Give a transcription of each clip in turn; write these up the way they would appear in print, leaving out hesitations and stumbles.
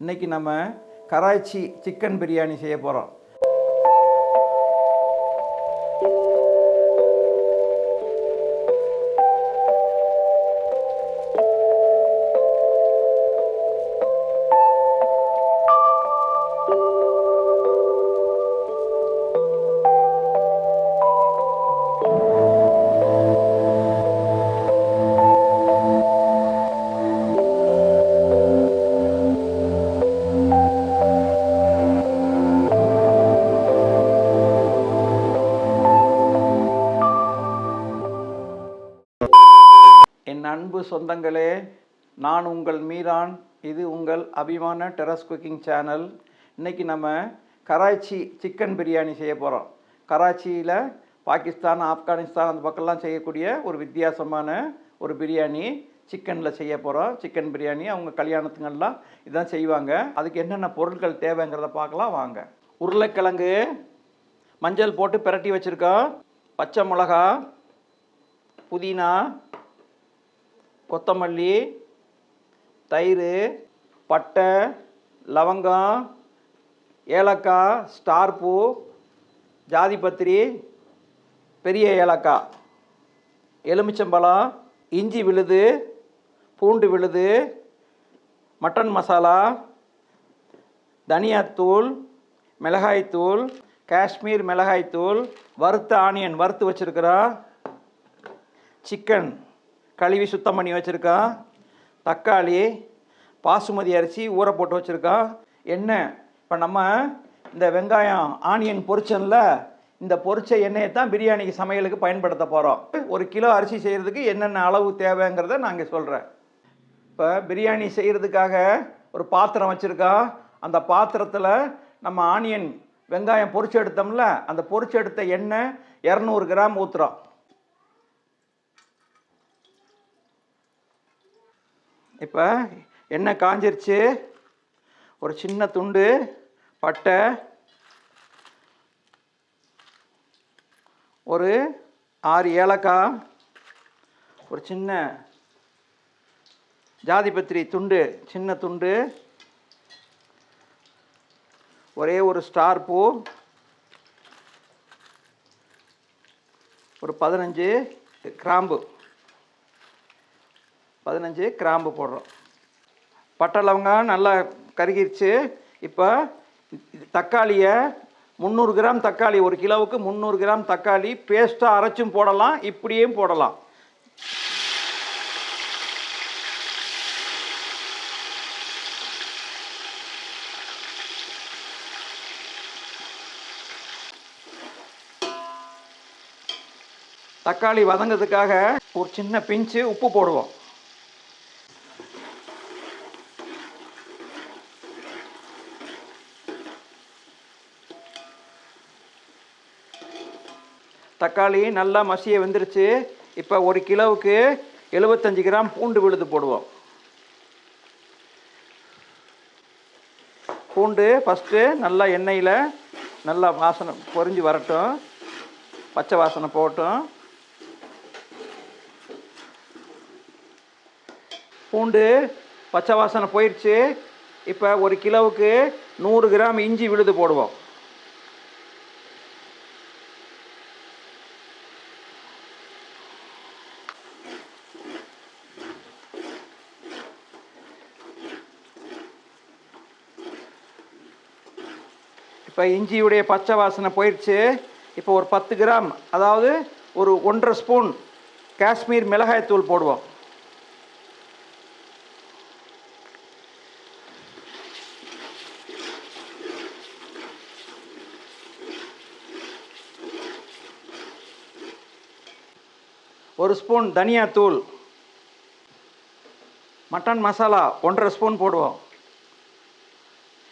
இன்றைக்கி நம்ம கராச்சி சிக்கன் பிரியாணி செய்ய போகிறோம். என் அன்பு சொந்தங்களே, நான் உங்கள் மீரான். இது உங்கள் அபிமான டெரஸ் குக்கிங் சேனல். இன்றைக்கி நம்ம கராச்சி சிக்கன் பிரியாணி செய்ய போகிறோம். கராச்சியில் பாகிஸ்தான், ஆப்கானிஸ்தான் அந்த பக்கம்லாம் செய்யக்கூடிய ஒரு வித்தியாசமான ஒரு பிரியாணி சிக்கனில் செய்ய போகிறோம். சிக்கன் பிரியாணி அவங்க கல்யாணத்துங்கள்லாம் இதுதான் செய்வாங்க. அதுக்கு என்னென்ன பொருட்கள் தேவைங்கிறத பார்க்கலாம் வாங்க. உருளைக்கிழங்கு மஞ்சள் போட்டு பிரட்டி வச்சுருக்கோம். பச்சை மிளகா, புதினா, கொத்தமல்லி, தயிர், பட்டை, லவங்கம், ஏலக்காய், ஸ்டார் பூ, ஜாதிபத்திரி, பெரிய ஏலக்காய், எலுமிச்சம்பழம், இஞ்சி விழுது, பூண்டு விழுது, மட்டன் மசாலா, தனியாத்தூள், மிளகாய்த்தூள், காஷ்மீர் மிளகாய்த்தூள், வறுத்த ஆனியன் வறுத்து வச்சுருக்கிறோம், சிக்கன் கழுவி சுத்தம் பண்ணி வச்சுருக்கோம், தக்காளி, பாசுமதி அரிசி ஊற போட்டு வச்சுருக்கோம், எண்ணெய். இப்போ நம்ம இந்த வெங்காயம் ஆனியன் பொரிச்சனில் இந்த பொரிச்ச எண்ணெயை தான் பிரியாணிக்கு சமையலுக்கு பயன்படுத்த போகிறோம். 1 கிலோ அரிசி செய்கிறதுக்கு என்னென்ன அளவு தேவைங்கிறத நான் இங்கே சொல்கிறேன். இப்போ பிரியாணி செய்கிறதுக்காக ஒரு பாத்திரம் வச்சுருக்கோம். அந்த பாத்திரத்தில் நம்ம ஆனியன் வெங்காயம் பொரிச்சு எடுத்தோம்ல, அந்த பொரிச்சு எடுத்த எண்ணெய் 200 கிராம் ஊற்றுறோம். இப்போ எண்ணெய் காஞ்சிருச்சு. ஒரு சின்ன துண்டு பட்டை, ஒரு 6 ஏலக்காய், ஒரு சின்ன ஜாதிபத்திரி துண்டு, சின்ன துண்டு, ஒரே ஒரு ஸ்டார் பூ, ஒரு 15 கிராம்பு, 15 கிராம்பு போடுறோம். பட்டை லவங்கம் நல்லா கருகிருச்சு. இப்போ தக்காளியை 300 கிராம் தக்காளி, 1 கிலோவுக்கு 300 கிராம் தக்காளி பேஸ்ட்டாக அரைச்சும் போடலாம், இப்படியும் போடலாம். தக்காளி வதங்கிறதுக்காக ஒரு சின்ன பிஞ்சு உப்பு போடுவோம். தக்காளி நல்லா மசிய வெந்துருச்சு. இப்போ 1 கிலோவுக்கு 75 கிராம் பூண்டு விழுது போடுவோம். பூண்டு ஃபஸ்ட்டு நல்லா எண்ணெயில் நல்லா வாசனை பொரிஞ்சு வரட்டும், பச்சை வாசனை போகட்டும். பூண்டு பச்சை வாசனை போயிடுச்சு. இப்போ 1 கிலோவுக்கு 100 கிராம் இஞ்சி விழுது போடுவோம். இப்போ இஞ்சியுடைய பச்சை வாசனை போயிடுச்சு. இப்போ ஒரு 10 கிராம், அதாவது ஒரு 1.5 ஸ்பூன் காஷ்மீர் மிளகாய்த்தூள் போடுவோம். ஒரு ஸ்பூன் தனியாத்தூள், மட்டன் மசாலா 1.5 ஸ்பூன் போடுவோம்.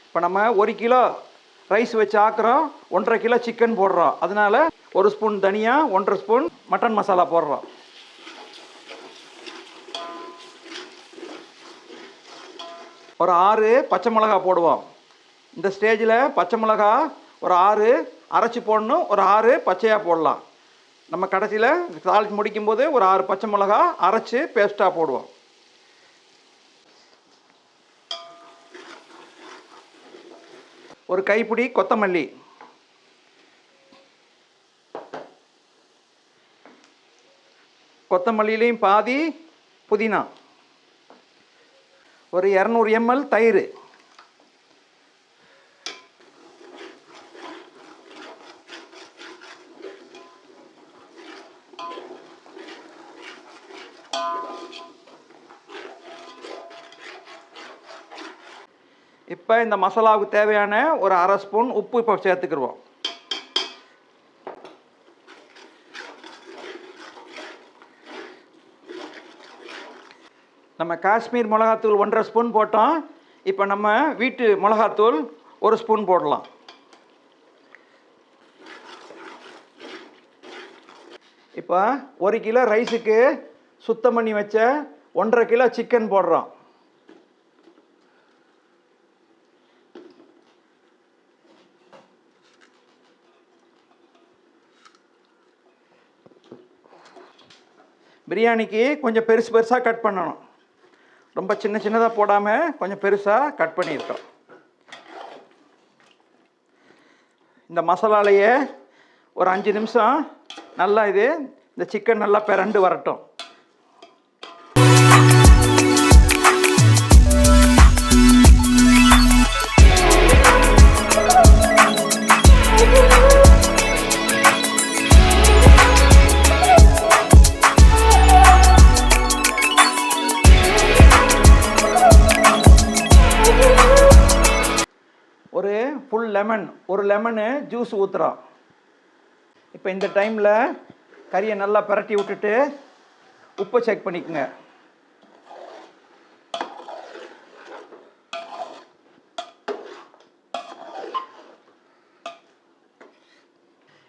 இப்போ நம்ம 1 கிலோ ரைஸ் வச்சு ஆக்குறோம், 1.5 கிலோ சிக்கன் போடுறோம். அதனால 1 ஸ்பூன் தனியா, 1.5 ஸ்பூன் மட்டன் மசாலா போடுறோம். ஒரு 6 பச்சை மிளகா போடுவோம். இந்த ஸ்டேஜில் பச்சை மிளகா ஒரு 6 அரைச்சி போடணும், ஒரு 6 பச்சையாக போடலாம். நம்ம கடைசியில் தாளித்து முடிக்கும்போது ஒரு 6 பச்சை மிளகா அரைச்சி பேஸ்ட்டாக போடுவோம். ஒரு கைப்பிடி கொத்தமல்லி, கொத்தமல்லியிலையும் பாதி புதினா, ஒரு 200 ml தயிர், இப்போ இந்த மசாலாவுக்கு தேவையான ஒரு 1/2 ஸ்பூன் உப்பு இப்போ சேர்த்துக்கிடுவோம். நம்ம காஷ்மீர் மிளகாத்தூள் 1.5 ஸ்பூன் போட்டோம். இப்போ நம்ம வீட்டு மிளகாத்தூள் 1 ஸ்பூன் போடலாம். இப்போ 1 கிலோ ரைஸுக்கு சுத்தம் பண்ணி வச்ச 1.5 கிலோ சிக்கன் போடுறோம். பிரியாணிக்கு கொஞ்சம் பெருசாக கட் பண்ணணும். ரொம்ப சின்னதாக போடாமல் கொஞ்சம் பெருசாக கட் பண்ணியிருக்கோம். இந்த மசாலாலையே ஒரு 5 நிமிஷம் நல்லா இந்த சிக்கன் நல்லா பிரண்டு வரட்டும். ஒரு ஃபுல் லெமன், ஒரு லெமனு ஜூஸ் ஊற்றுறோம். இப்போ இந்த டைமில் கறியை நல்லா பிரட்டி விட்டுட்டு உப்பை செக் பண்ணிக்கோங்க.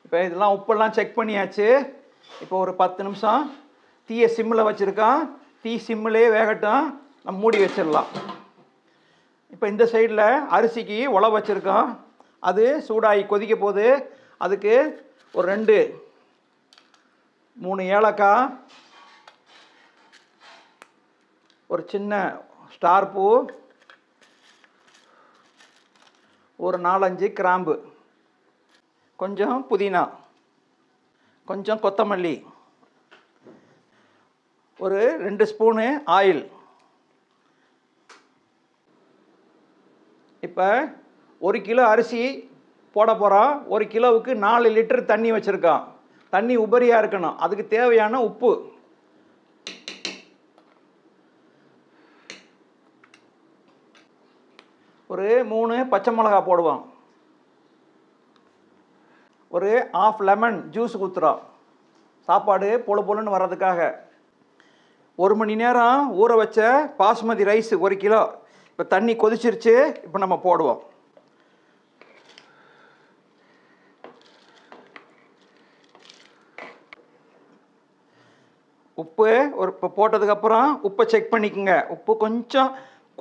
இப்போ இதெல்லாம் உப்பெல்லாம் செக் பண்ணியாச்சு. இப்போ ஒரு 10 நிமிஷம் தீயை சிம்மில் வச்சுருக்கோம். தீ சிம்மிலே வேகட்டும், நம்ம மூடி வச்சிடலாம். இப்போ இந்த சைடில் அரிசிக்கு உலை வச்சுருக்கோம். அது சூடாகி கொதிக்க போகுது. அதுக்கு ஒரு 2-3 ஏலக்காய், ஒரு சின்ன ஸ்டார் பூ, ஒரு 4-5 கிராம்பு, கொஞ்சம் புதினா, கொஞ்சம் கொத்தமல்லி, ஒரு 2 ஸ்பூனு ஆயில். இப்போ 1 கிலோ அரிசி போட போகிறோம். 1 கிலோவுக்கு 4 லிட்டர் தண்ணி வச்சுருக்கோம். தண்ணி உபரியாக இருக்கணும். அதுக்கு தேவையான உப்பு, ஒரு 3 பச்சை மிளகா போடுவோம். ஒரு 1/2 லெமன் ஜூஸ் ஊற்றுறோம். சாப்பாடு பொழு பொழுன்னு வர்றதுக்காக. 1 மணி நேரம் ஊற வச்ச பாஸ்மதி ரைஸ் 1 கிலோ. இப்போ தண்ணி கொதிச்சிருச்சு. இப்போ நம்ம போடுவோம். உப்பு இப்போ போட்டதுக்கப்புறம் உப்பை செக் பண்ணிக்கோங்க. உப்பு கொஞ்சம்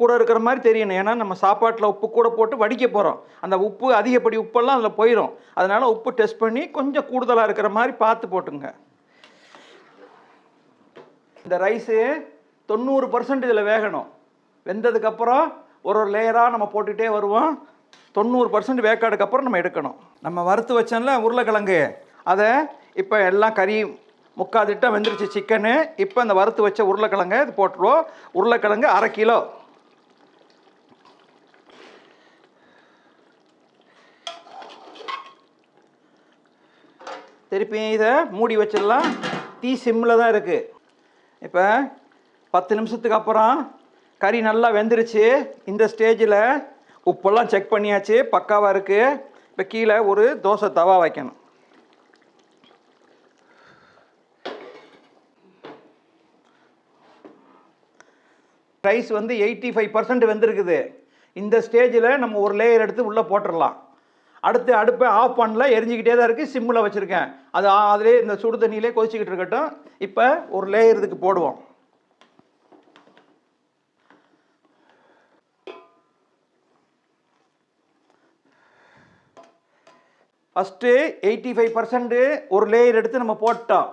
கூட இருக்கிற மாதிரி தெரியணும். ஏன்னா நம்ம சாப்பாட்டில் உப்பு கூட போட்டு வடிக்க போகிறோம். அந்த உப்பு அதிகப்படி உப்பெல்லாம் அதில் போயிடும். அதனால் உப்பு டெஸ்ட் பண்ணி கொஞ்சம் கூடுதலாக இருக்கிற மாதிரி பார்த்து போட்டுங்க. இந்த ரைஸு 90% இதில் வேகணும். வெந்ததுக்கப்புறம் ஒரு லேயராக நம்ம போட்டுகிட்டே வருவோம். 90% வேக்காடுக்கப்புறம் நம்ம எடுக்கணும். நம்ம வறுத்து வச்சோம்ல உருளைக்கிழங்கு, அதை இப்போ எல்லாம் கறி முக்காதிட்டம் வெந்துருச்சு சிக்கனு. இப்போ அந்த வறுத்து வச்ச உருளைக்கிழங்கு இது போட்டுருவோம். உருளைக்கிழங்கு 1/2 கிலோ. திருப்பி இதை மூடி வச்சிடலாம். தீ சிம்மில் தான் இருக்குது. இப்போ 10 நிமிஷத்துக்கு அப்புறம் கறி நல்லா வெந்துருச்சு. இந்த ஸ்டேஜில் உப்பெல்லாம் செக் பண்ணியாச்சு, பக்காவாக இருக்குது. இப்போ கீழே ஒரு தோசை தவா வைக்கணும். ரைஸ் 85% வெந்திருக்குது. இந்த ஸ்டேஜில் நம்ம ஒரு லேயர் எடுத்து உள்ளே போட்டுடலாம். அடுத்து அடுப்பை ஆஃப் பண்ணல, எரிஞ்சிக்கிட்டே தான் இருக்குது. சிம்மில் வச்சுருக்கேன். அது அதிலே இந்த சுடு தண்ணியிலே கொதிச்சிக்கிட்டு இருக்கட்டும். இப்போ ஒரு லேயர் இதுக்கு போடுவோம். ஃபஸ்ட்டு 85% ஒரு லேயர் எடுத்து நம்ம போட்டோம்.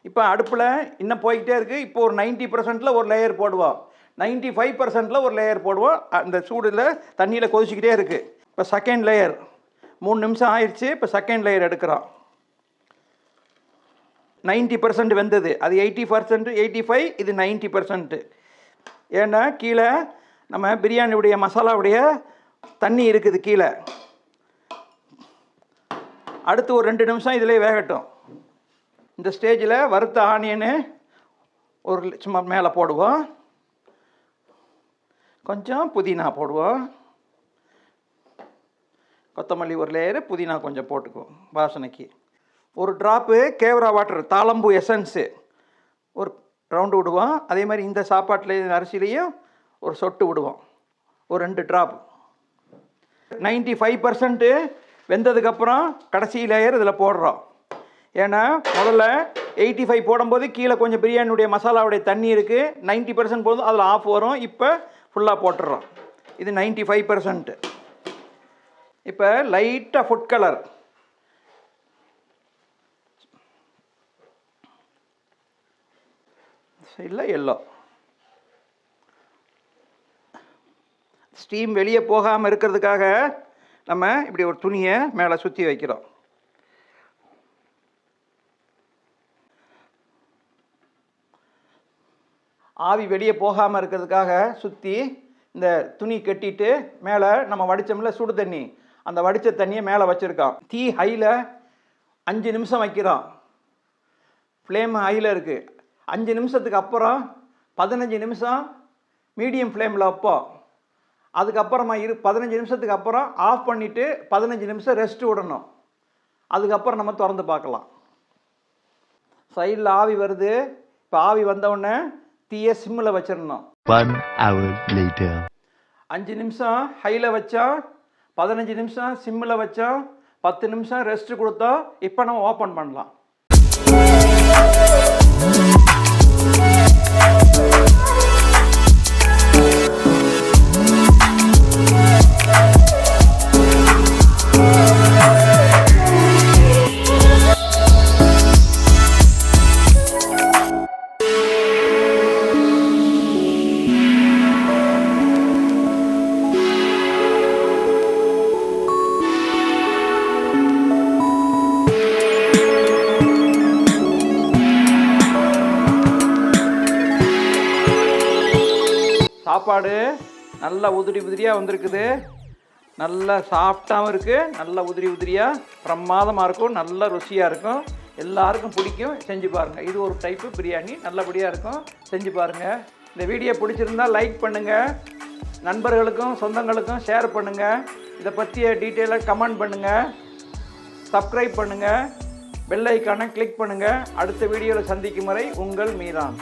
இப்போ அடுப்பில் இன்னும் போய்கிட்டே இருக்குது. இப்போ ஒரு 90%ல் ஒரு லேயர் போடுவோம். 95%ல் ஒரு லேயர் போடுவோம். அந்த சூடில் தண்ணியில் கொதிச்சிக்கிட்டே இருக்குது. இப்போ செகண்ட் லேயர் 3 நிமிஷம் ஆயிடுச்சு. இப்போ செகண்ட் லேயர் எடுக்கிறோம். 90% வெந்தது. அது 80%, 85, இது 90%. ஏன்னா கீழே நம்ம பிரியாணியுடைய மசாலாவுடைய தண்ணி இருக்குது கீழே. அடுத்து ஒரு 2 நிமிஷம் இதிலே வேகட்டும். இந்த ஸ்டேஜில் வறுத்த ஆனியனு ஒரு சும்மா மேலே போடுவோம். கொஞ்சம் புதினா போடுவோம். கொத்தமல்லி ஒரு லேயரு, புதினா கொஞ்சம் போட்டுக்குவோம் வாசனைக்கு. ஒரு ட்ராப்பு கேவரா வாட்டர், தாளம்பூ எசன்ஸு ஒரு ரவுண்டு விடுவோம். அதே மாதிரி இந்த சாப்பாட்டில் அரிசிலையும் ஒரு சொட்டு விடுவோம், ஒரு 2 ட்ராப். 95% வெந்ததுக்கப்புறம் கடைசி லேயர் இதில் போடுறோம். ஏன்னா முதல்ல 85 போடும்போது கீழே கொஞ்சம் பிரியாணியுடைய மசாலாவுடைய தண்ணி இருக்குது. 90% போதும், அதில் ஆஃப் வரும். இப்போ ஃபுல்லாக போட்டுடுறோம். இது 95%. இப்போ லைட்டாக ஃபுட் கலர், இல்லை எல்லோ. ஸ்டீம் வெளியே போகாமல் இருக்கிறதுக்காக நம்ம இப்படி ஒரு துணியை மேலே சுற்றி வைக்கிறோம். ஆவி வெளியே போகாமல் இருக்கிறதுக்காக சுற்றி இந்த துணி கட்டிட்டு மேலே நம்ம வடித்தோம்ல சுடு தண்ணி, அந்த வடித்த தண்ணியை மேலே வச்சுருக்கோம். தீ ஹையில் 5 நிமிஷம் வைக்கிறோம். ஃப்ளேம் ஹையில் இருக்குது. 5 நிமிஷத்துக்கு அப்புறம் 15 நிமிஷம் மீடியம் ஃப்ளேமில் வைப்போம். அதுக்கப்புறமா 15 நிமிஷத்துக்கு அப்புறம் ஆஃப் பண்ணிவிட்டு 15 நிமிஷம் ரெஸ்ட் விடணும். அதுக்கப்புறம் நம்ம திறந்து பார்க்கலாம். சைடில் ஆவி வருது. இப்போ ஆவி வந்தவுடனே தீயை சிம்மில் வச்சிடணும். 1 hour later. 5 நிமிஷம் ஹையில் வச்சோம், 15 நிமிஷம் சிம்மில் வச்சோம், 10 நிமிஷம் ரெஸ்ட் கொடுத்தோம். இப்போ நம்ம ஓப்பன் பண்ணலாம். சாப்பாடு நல்லா உதிரி உதிரியாக வந்திருக்குது. நல்லா சாஃப்டாகவும் இருக்குது, நல்லா உதிரி உதிரியாக பிரமாதமாக இருக்கும், நல்ல ருசியாக இருக்கும். எல்லாருக்கும் பிடிக்கும். செஞ்சு பாருங்கள். இது ஒரு டைப்பு பிரியாணி, நல்லபடியாக இருக்கும். செஞ்சு பாருங்கள். இந்த வீடியோ பிடிச்சிருந்தால் லைக் பண்ணுங்கள், நண்பர்களுக்கும் சொந்தங்களுக்கும் ஷேர் பண்ணுங்கள். இதை பற்றிய டீட்டெயிலாக கமெண்ட் பண்ணுங்கள், சப்ஸ்கிரைப் பண்ணுங்கள், பெல் ஐக்கானை கிளிக் பண்ணுங்கள். அடுத்த வீடியோவில் சந்திக்கும் வரை உங்கள் மீரான்.